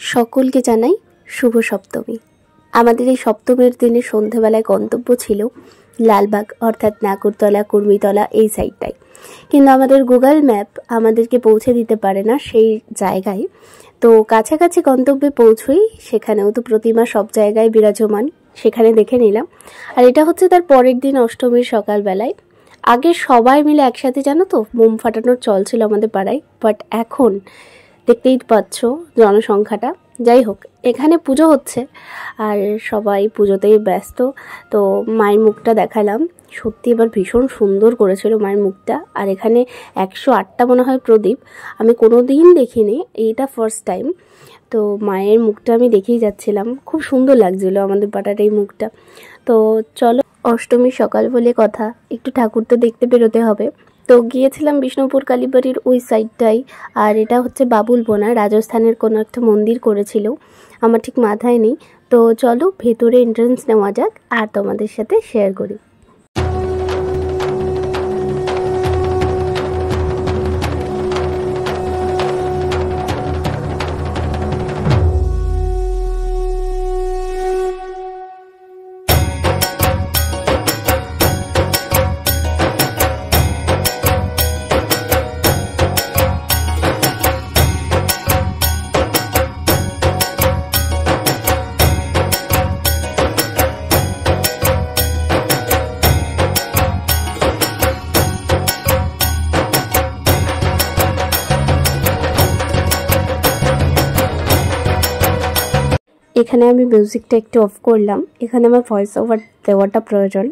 সকলকে জানাই শুভ সপ্তমী। আমাদের এই সপ্তমীর দিনে সন্ধ্যাবেলায় গন্তব্য ছিল লালবাগ অর্থাৎ নাগরতলা কুর্মিতলা এই সাইডটাই, কিন্তু আমাদের গুগল ম্যাপ আমাদেরকে পৌঁছে দিতে পারে না সেই জায়গায়। তো কাছাকাছি গন্তব্যে পৌঁছই, সেখানেও তো প্রতিমা সব জায়গায় বিরাজমান, সেখানে দেখে নিলাম। আর এটা হচ্ছে তার পরের দিন অষ্টমীর সকালবেলায়। আগে সবাই মিলে একসাথে জানো তো মোম ফাটানোর চল ছিল আমাদের পাড়ায়, বাট এখন দেখতেই পাচ্ছ জনসংখ্যাটা। যাই হোক, এখানে পুজো হচ্ছে আর সবাই পুজোতেই ব্যস্ত। তো মায়ের মুখটা দেখালাম, সত্যি এবার ভীষণ সুন্দর করেছিল মায়ের মুখটা। আর এখানে 108টা মনে হয় প্রদীপ, আমি কোনো দিন দেখিনি, এইটা ফার্স্ট টাইম। তো মায়ের মুখটা আমি দেখেই যাচ্ছিলাম, খুব সুন্দর লাগছিল আমাদের পাড়ার এই মুখটা। তো চলো, অষ্টমীর সকাল বলে কথা, একটু ঠাকুর তো দেখতে বেরোতে হবে। তো গিয়েছিলাম বিষ্ণুপুর কালীবাড়ির ওই সাইডটাই। আর এটা হচ্ছে বাবুল বোনা, রাজস্থানের কোনো একটা মন্দির করেছিল, আমার ঠিক মাথায় নেই। তো চলো ভেতরে এন্ট্রান্স নেওয়া যাক আর তোমাদের সাথে শেয়ার করি। এখানে আমি মিউজিকটা একটু অফ করলাম, এখানে আমার ভয়েস ওভার দেওয়াটা প্রয়োজন।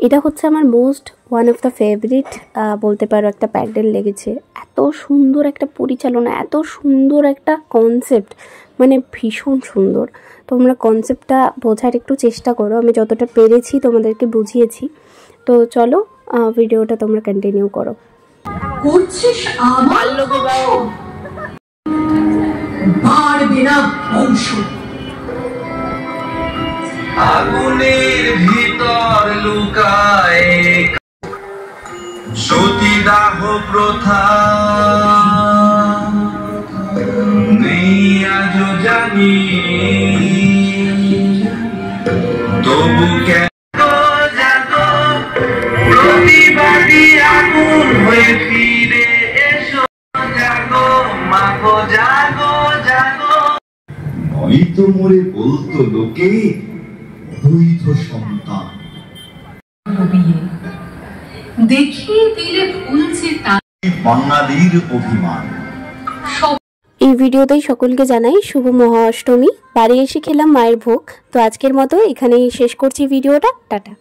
এটা হচ্ছে আমার most one of the favourite বলতে পারো একটা প্যান্ডেল লেগেছে। এত সুন্দর একটা পরিচালনা, এত সুন্দর একটা কনসেপ্ট, মানে ভীষণ সুন্দর। তোমরা কনসেপ্টটা বোঝার একটু চেষ্টা করো, আমি যতটা পেরেছি তোমাদেরকে বুঝিয়েছি। তো চলো ভিডিওটা তোমরা কন্টিনিউ করো। করছিস বাল্য বিবাহ, পারবে না বংশ। আগুনের ভিতর লুকায় সতীদাহ প্রথা, নেই আজও জানি, তবু কেন জাগো প্রতিবাদী আগুন হয়ে ফিরে এসো, জাগো মাগো জাগো জাগো। নয়তো মোরে বলতো লোকে বৈধ সন্তান, দেখিয়ে দিলে ভুলছে তা বাঙালির অভিমান। এই ভিডিওতেই সকলকে জানাই শুভ মহা অষ্টমী। বাড়ি এসে খেলাম মায়ের ভোগ। তো আজকের মতো এখানেই শেষ করছি ভিডিওটা, টাটা।